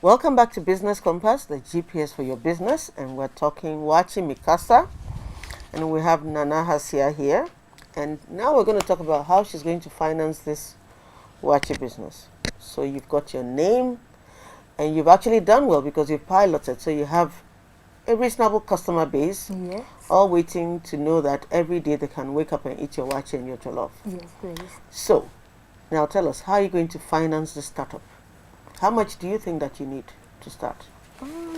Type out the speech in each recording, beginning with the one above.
Welcome back to Business Compass, the GPS for your business, and we're talking Waakye Micasa, and we have Nana Hasia here, and now we're going to talk about how she's going to finance this Waakye business. So you've got your name, and you've actually done well because you've piloted, so you have a reasonable customer base, Yes. all waiting to know that every day they can wake up and eat your Waakye and your jollof. Yes, please. So now tell us, how are you going to finance this startup? How much do you think that you need to start?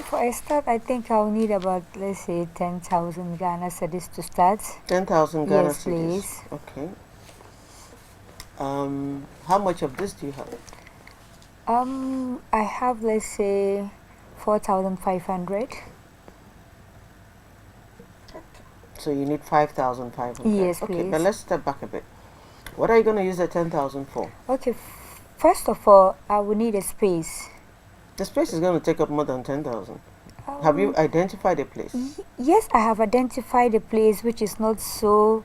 For a start, I think I'll need about, let's say, 10,000 Ghana cedis to start. 10,000 Ghana Yes, cedis. please. Okay. How much of this do you have? I have, let's say, 4,500. So you need 5,500. Yes, okay, please. but let's step back a bit. What are you going to use the 10,000 for? Okay, first of all, I will need a space. The space is going to take up more than 10,000. Have you identified a place? Yes, I have identified a place which is not so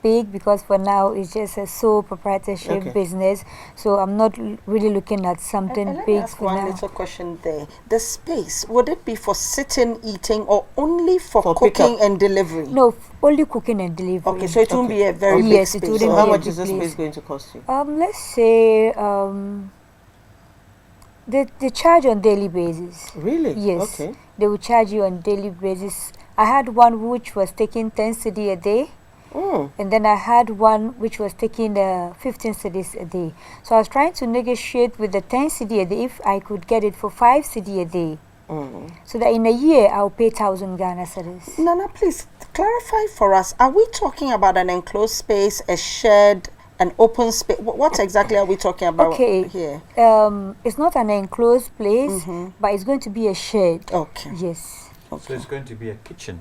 big because for now it's just a sole proprietorship business. So I'm not really looking at something let big me ask for one now. little question there. The space, would it be for sitting, eating, or only for cooking pickup and delivery? No, only cooking and delivery. Okay, so it won't be a very big Yes, it space. wouldn't So be how a much big is this place. space going to cost you? Let's say they charge on daily basis. Really? Yes. Okay. They will charge you on daily basis. I had one which was taking 10 cedi a day. And then I had one which was taking 15 cedis a day. So I was trying to negotiate with the 10 cedi a day if I could get it for 5 cedi a day. So that in a year I'll pay 1,000 Ghana cedis. Nana, please clarify for us. Are we talking about an enclosed space, a shed, an open space? What exactly are we talking about here? It's not an enclosed place, but it's going to be a shed. Okay. Yes. So it's going to be a kitchen,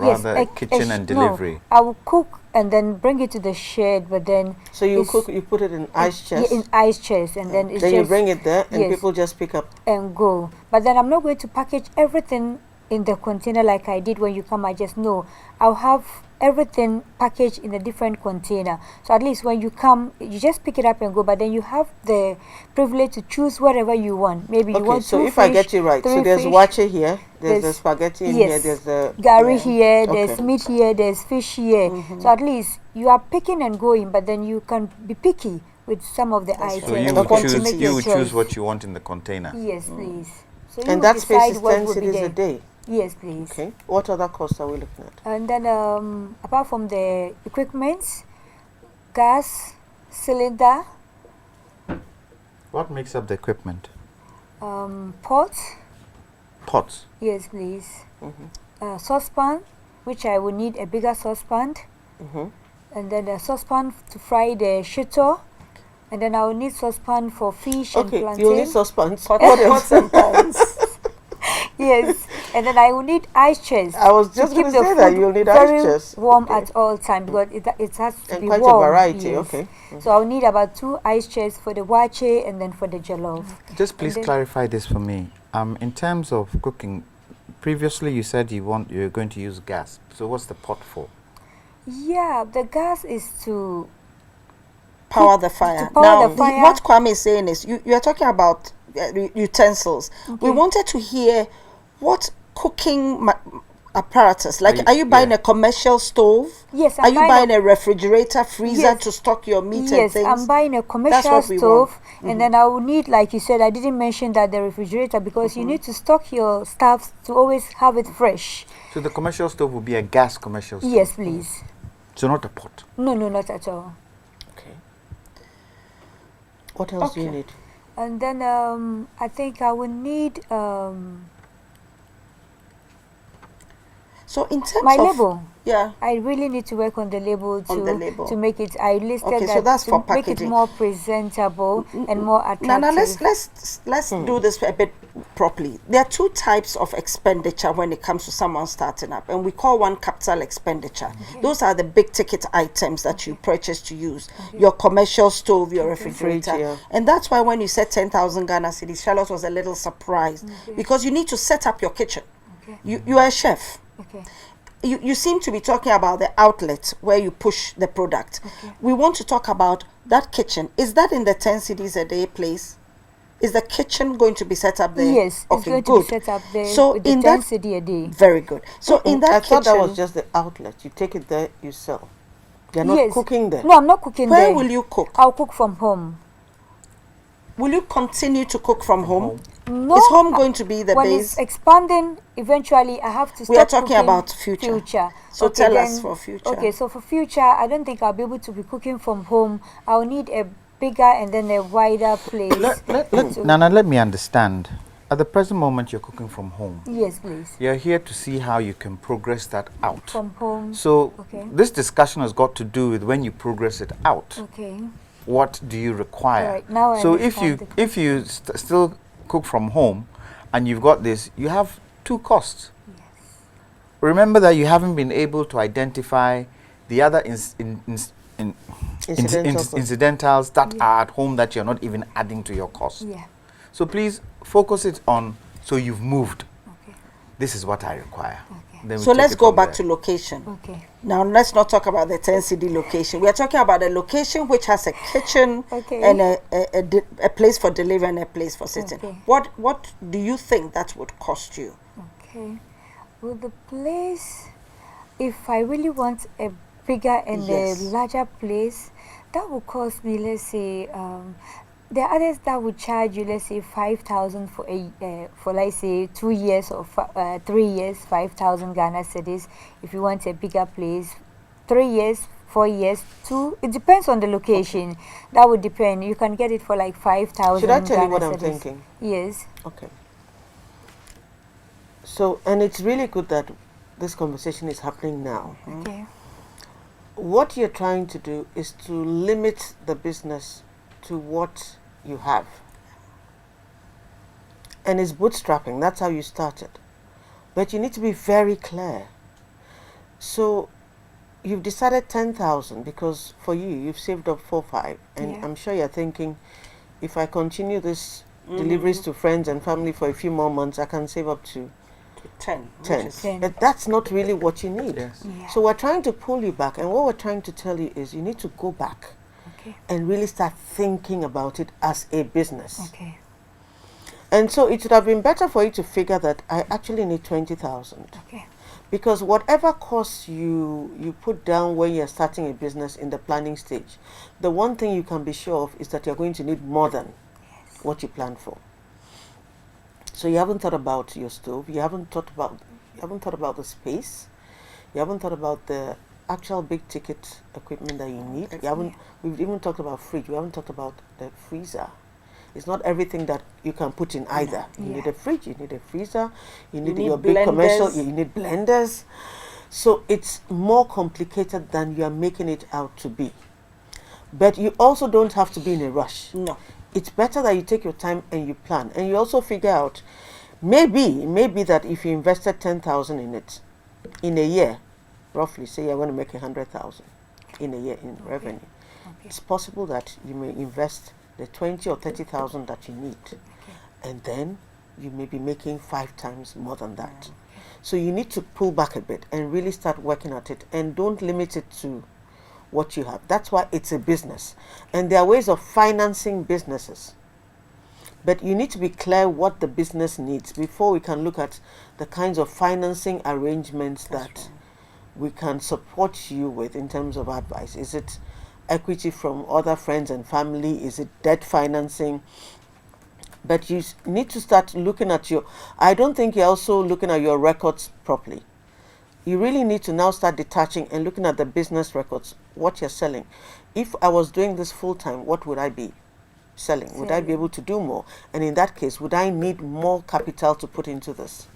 Yes, rather a kitchen and delivery. No, I will cook and then bring it to the shed, but then So you cook, you put it in ice chest? Yeah, in ice chest, and then it's then just, you bring it there and people just pick up and go. But then I'm not going to package everything in the container like I did when you come. I just know I'll have everything packaged in a different container, so at least when you come you just pick it up and go, but then you have the privilege to choose whatever you want. Maybe you want so two if fish, I get you right, so there's fish, Waakye here, there's the spaghetti in here, there's the gari here, there's Okay. meat here, there's fish here. So at least you are picking and going, but then you can be picky with some of the items. So you to would make your choose choice. what you want in the container. Yes, please. So you and will that space decide is what 10 will be cedis there. a day. Yes, please. Okay. What other costs are we looking at? And then apart from the equipment, gas, cylinder, What makes up the equipment? pots. Pots. Yes, please. Saucepan, which I will need a bigger saucepan. And then a saucepan to fry the shito. And then I will need saucepan for fish and plantain. You need saucepans. Pots and pans. Yes, and then I will need ice chest. I was just going to say that you'll need ice very chest. warm at all time because it has to And be quite warm. a variety, yes. okay. So I'll need about 2 ice chests for the waakye and then for the jollof. Just please clarify this for me. In terms of cooking, previously you said you're going to use gas. So what's the pot for? Yeah, the gas is to Power the fire. To power the fire. What Kwame is saying is you are talking about utensils. We wanted to hear what cooking apparatus. Like, are you buying a commercial stove? Yes, Are you buying a refrigerator, freezer to stock your meat and things? Yes, I'm buying a commercial stove, and then I will need, like you said, I didn't mention that the refrigerator because you need to stock your stuff to always have it fresh. So the commercial stove will be a gas commercial stove? Yes, please. So not a pot? No, not at all. Okay. What else do you need? And then I think I will need So in terms my of label. Yeah. I really need to work on the label to make it. I listed Okay, that so that's to for make it packaging. more presentable and more attractive. Now let's do this a bit properly. There are 2 types of expenditure when it comes to someone starting up, and we call one capital expenditure. Those are the big ticket items that you purchase to use. Your commercial stove, your refrigerator. And that's why when you said 10,000 Ghana cedis, Charlotte was a little surprised because you need to set up your kitchen. You are a chef. Okay. You seem to be talking about the outlet where you push the product. We want to talk about that kitchen. Is that in the 10 cedis a day place? Is the kitchen going to be set up there? Yes, it's Okay, going good. to be set up there So with the in 10 that, cedi a day. very good. So in that I kitchen, thought that was just the outlet. You take it there, you sell. You're not Yes. cooking there. No, I'm not cooking where there. will you cook? I'll cook from home. Will you continue to cook from home? No. Is home going to be the when base? it's expanding, eventually I have to stop We are talking cooking about future. So Okay, tell us then- for future. Okay, so for future, I don't think I'll be able to be cooking from home. I'll need a bigger and then a wider place. Nana, let me understand. At the present moment, you're cooking from home. Yes, please. You're here to see how you can progress that out. From home. So Okay. this discussion has got to do with when you progress it out. Okay. What do you require? Alright, now I so if you understand still cook from home and you've got this, you have two costs. Yes. Remember that you haven't been able to identify the other incidentals that are at home that you're not even adding to your cost. Yeah. So please focus it on, so you've moved. Okay. This is what I require. Okay. Then we So take let's it go from back there. to location. Okay. Now let's not talk about the 10 city location. We are talking about a location which has a kitchen Okay. and a place for delivery and a place for sitting. Okay. What do you think that would cost you? Okay. Well, the place, if I really want a bigger and Yes. a larger place, that would cost me, let's say, there are others that would charge you, let's say, 5,000 for for let's say 2 years or 3 years, 5,000 Ghana cedis. If you want a bigger place, 3 years, 4 years, 2. It depends on the location. That would depend. You can get it for like 5,000. Should I tell you Ghana what I'm cedis. thinking? Yes. Okay. So, and it's really good that this conversation is happening now. Okay. What you're trying to do is to limit the business to what you have. And it's bootstrapping. That's how you started. But you need to be very clear. So you've decided 10,000 because for you, you've saved up 4-5. And Yeah. I'm sure you're thinking, if I continue this deliveries to friends and family for a few more months, I can save up to 10. 10. Which is 10. But that's not really what you need. Yes. Yeah. So we're trying to pull you back. And what we're trying to tell you is you need to go back Okay. and really start thinking about it as a business. Okay. And so it would have been better for you to figure that I actually need 20,000. Okay. Because whatever costs you put down when you're starting a business in the planning stage, the one thing you can be sure of is that you're going to need more than what you planned for. So you haven't thought about your stove, you haven't thought about the space, you haven't thought about the actual big ticket equipment that you need. We've even talked about fridge, we haven't talked about the freezer. It's not everything that you can put in either. You need a fridge, you need a freezer, you need your big commercial, blenders. you need blenders. So it's more complicated than you are making it out to be. But you also don't have to be in a rush. No. It's better that you take your time and you plan. And you also figure out, maybe that if you invested 10,000 in it, in a year, roughly, say you're going to make 100,000 in a year in revenue. It's possible that you may invest the 20 or 30,000 that you need. And then you may be making 5 times more than that. So you need to pull back a bit and really start working at it. And don't limit it to what you have. That's why it's a business. And there are ways of financing businesses. But you need to be clear what the business needs before we can look at the kinds of financing arrangements that we can support you with in terms of advice. Is it equity from other friends and family? Is it debt financing? But you need to start looking at I don't think you're also looking at your records properly. You really need to now start detaching and looking at the business records, what you're selling. If I was doing this full time, what would I be selling? Would I be able to do more? And in that case, would I need more capital to put into this?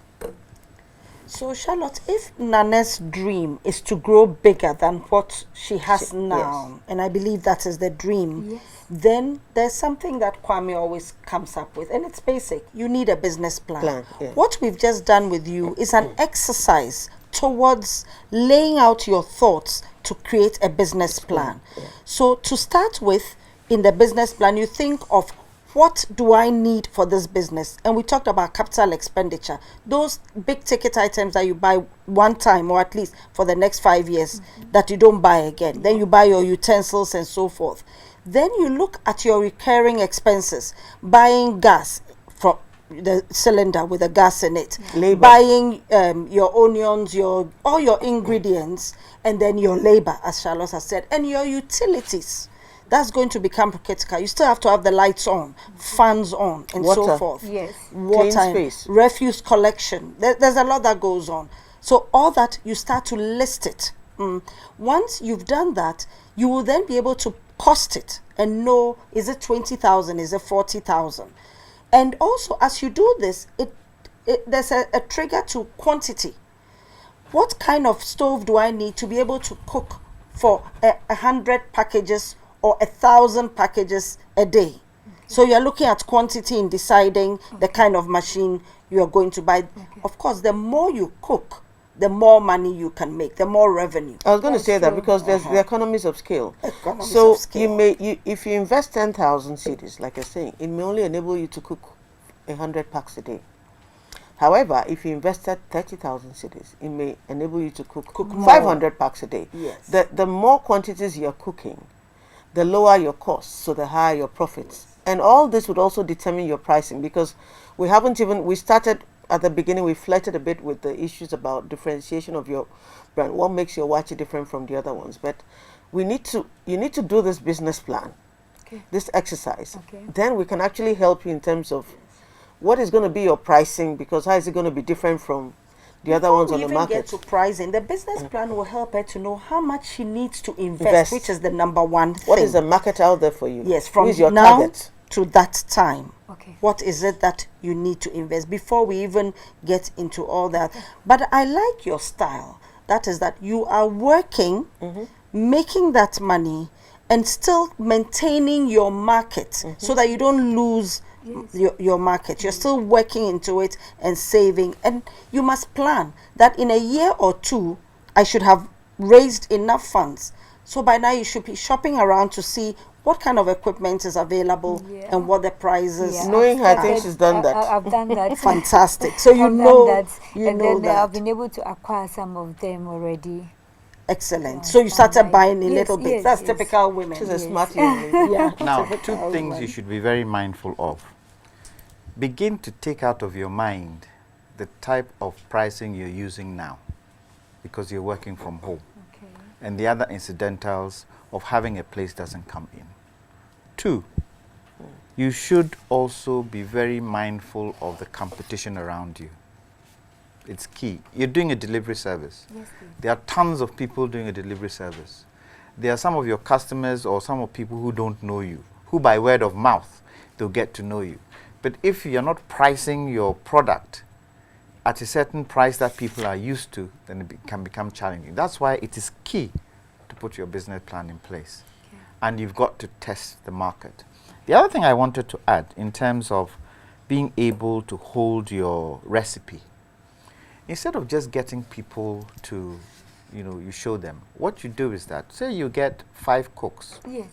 So Charlotte, if Nana's dream is to grow bigger than what she has now, and I believe that is the dream, then there's something that Kwame always comes up with, and it's basic. You need a business plan. What we've just done with you is an exercise towards laying out your thoughts to create a business plan. So to start with, in the business plan, you think of what do I need for this business? And we talked about capital expenditure, those big ticket items that you buy one time or at least for the next 5 years that you don't buy again. Then you buy your utensils and so forth. Then you look at your recurring expenses, buying gas from the cylinder with the gas in it, Labor. buying your onions, all your ingredients, and then your labor, as Charlotte has said, and your utilities. That's going to become critical. You still have to have the lights on, fans on, and so Water. forth. Yes. Water, Clean and space. refuse collection. There's a lot that goes on. So all that, you start to list it. Once you've done that, you will then be able to cost it and know, is it 20,000, is it 40,000? And also, as you do this, there's a trigger to quantity. What kind of stove do I need to be able to cook for 100 packages or 1,000 packages a day? So you're looking at quantity in deciding the kind of machine you are going to buy. Of course, the more you cook, the more money you can make, the more revenue. I was going to That's say that true. because there's the economies of scale. Economies So of scale. if you invest 10,000 cedis, like you're saying, it may only enable you to cook 100 packs a day. However, if you invested 30,000 cedis, it may enable you to cook 500 packs a day. Yes. The more quantities you're cooking, the lower your costs, so the higher your profits. And all this would also determine your pricing, because we started at the beginning, we flirted a bit with the issues about differentiation of your brand. What makes your Waakye different from the other ones? But you need to do this business plan, this exercise. Then we can actually help you in terms of what is going to be your pricing, because how is it going to be different from the other ones on the Before we even market? get to pricing, the business plan will help her to know how much she needs to invest, Invest. which is the number one thing. What is the market out there for you? Yes, Who from is your now target? to that time. Okay. What is it that you need to invest before we even get into all that? But I like your style. That is that you are working, making that money, and still maintaining your market so that you don't lose your market. You're still working into it and saving. And you must plan that in a year or two, I should have raised enough funds. So by now you should be shopping around to see what kind of equipment is available and what the prices. Yeah, Knowing I've her, I think started- she's done that. I've done that. Fantastic. So you I've know done that. you and know then that. I've been able to acquire some of them already. Excellent. So you started buying a Yes, little bit. yes, That's yes. typical women. She's a smart young lady. Yeah. Now, typical two things women. you should be very mindful of. Begin to take out of your mind the type of pricing you're using now, because you're working from home. Okay. And the other incidentals of having a place doesn't come in. Two, you should also be very mindful of the competition around you. It's key. You're doing a delivery service. Yes, please. There are tons of people doing a delivery service. There are some of your customers or some of people who don't know you, who by word of mouth, they'll get to know you. But if you're not pricing your product at a certain price that people are used to, then it can become challenging. That's why it is key to put your business plan in place. Okay. And you've got to test the market. The other thing I wanted to add in terms of being able to hold your recipe, instead of just getting people to, you show them, what you do is that, say you get 5 cooks. Yes.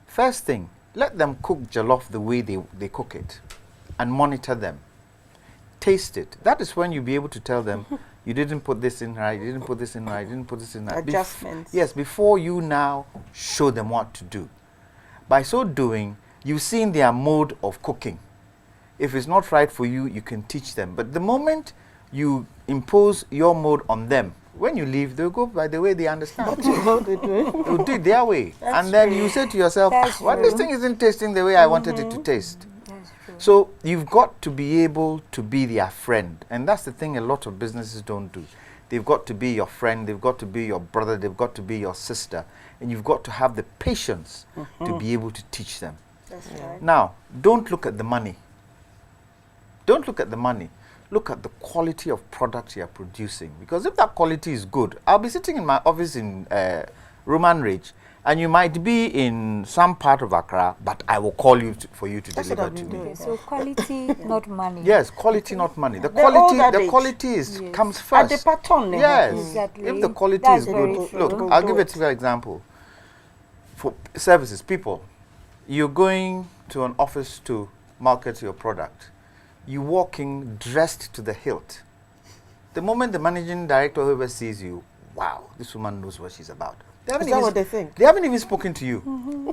First thing, let them cook jollof the way they cook it and monitor them. Taste it. That is when you'll be able to tell them, you didn't put this in right, you didn't put this in right, you didn't put this in right. Adjustments. Yes, before you now show them what to do. By so doing, you've seen their mode of cooking. If it's not right for you, you can teach them. But the moment you impose your mode on them, when you leave, they'll go by the way they understand. How they do it? They'll do it their way. And then you say to yourself, That's well, this true. thing isn't tasting the way I wanted it to taste. That's true. So you've got to be able to be their friend. And that's the thing a lot of businesses don't do. They've got to be your friend, they've got to be your brother, they've got to be your sister. And you've got to have the patience to be able to teach them. That's right. Now, don't look at the money. Don't look at the money. Look at the quality of products you're producing. Because if that quality is good, I'll be sitting in my office in Roman Ridge, and you might be in some part of Accra, but I will call you for you to That's what deliver I've to been me. doing. Okay, so quality, not money. Yes, quality, not money. The They're all that age. quality is Yes. comes At first. the pattern. Yes. Exactly. If the quality That's is very good, true. look, I'll give a typical example. For services, people, you're going to an office to market your product, you walk in dressed to the hilt. The moment the managing director or whoever sees you, wow, this woman knows what she's about. Is that what they think? They haven't even spoken to you.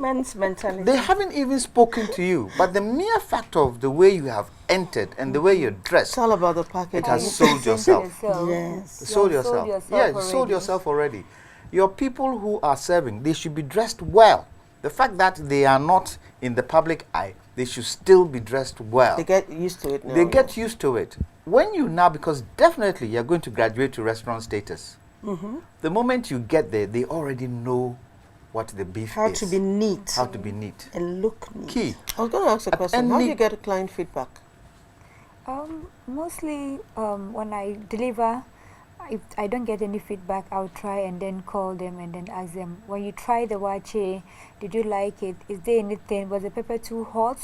Men's mentality. They haven't even spoken to you. But the mere fact of the way you have entered and the way you're dressed, It's all about the package. it has sold yourself. Yes. Sold yourself. Yeah, you sold yourself already. Your people who are serving, they should be dressed well. The fact that they are not in the public eye, they should still be dressed well. They get used to it now. They get used to it. When you now, because definitely you're going to graduate to restaurant status. The moment you get there, they already know what the beef is. How to be neat. How to be neat. And look neat. Key. I was going to ask a question. How do you get client feedback? Mostly when I deliver, if I don't get any feedback, I'll try and then call them and then ask them, when you try the waakye, did you like it? Is there anything, was the pepper too hot?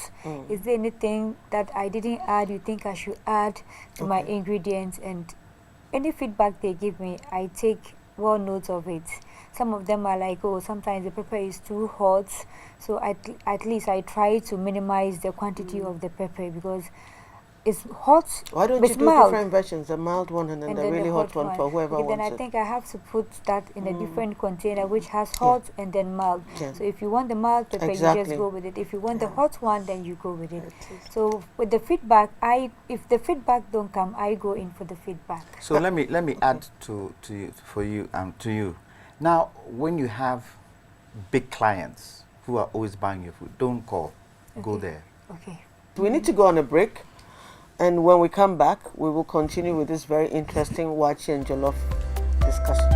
Is there anything that I didn't add you think I should add to my ingredients? And any feedback they give me, I take well note of it. Some of them are like, oh, sometimes the pepper is too hot, so at least I try to minimize the quantity of the pepper, because it's hot. Why don't you do mild. different versions? The mild one and then the really hot one for whoever Okay, wants then I it. think I have to put that in a different container, which has hot and then mild. Yeah. So if you want the mild pepper, you Exactly. just go with it. If you want the hot one, then you go with it. So with the feedback, if the feedback don't come, I go in for the feedback. So let me add to you. Now, when you have big clients who are always buying your food, don't call. Go there. Okay. We need to go on a break. And when we come back, we will continue with this very interesting waakye and jollof discussion.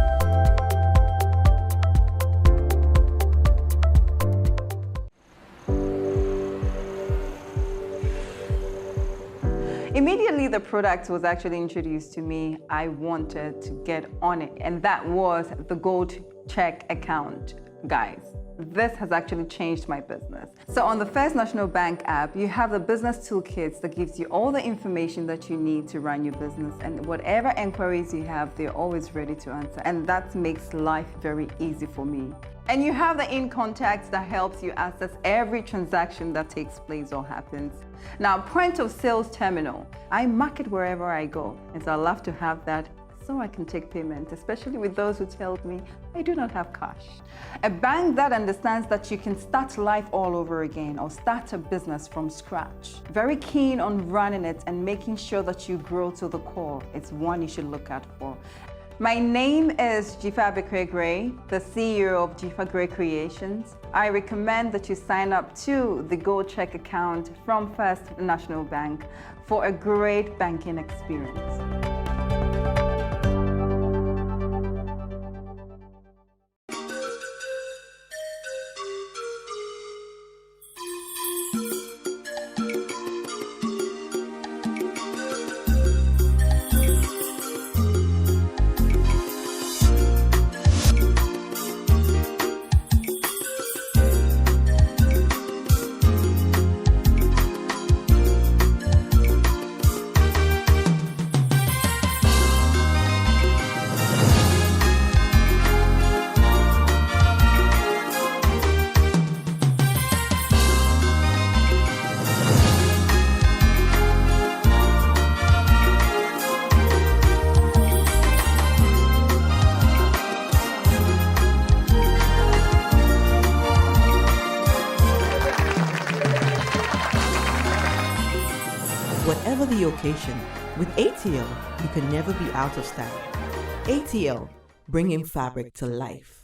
Immediately the product was actually introduced to me, I wanted to get on it, and that was the Gold Check account, guys. This has actually changed my business. So on the First National Bank app, you have the business toolkits that gives you all the information that you need to run your business, and whatever inquiries you have, they're always ready to answer. And that makes life very easy for me. And you have the in contacts that helps you access every transaction that takes place or happens. Now, point of sales terminal, I market wherever I go, and so I love to have that so I can take payment, especially with those who tell me I do not have cash. A bank that understands that you can start life all over again or start a business from scratch. Very keen on running it and making sure that you grow to the core. It's one you should look out for. My name is Jifa Bekre-Gray, the CEO of Jifa Gray Creations. I recommend that you sign up to the Gold Check account from First National Bank for a great banking experience. Whatever the occasion, with ATL, you can never be out of style. ATL, bringing fabric to life.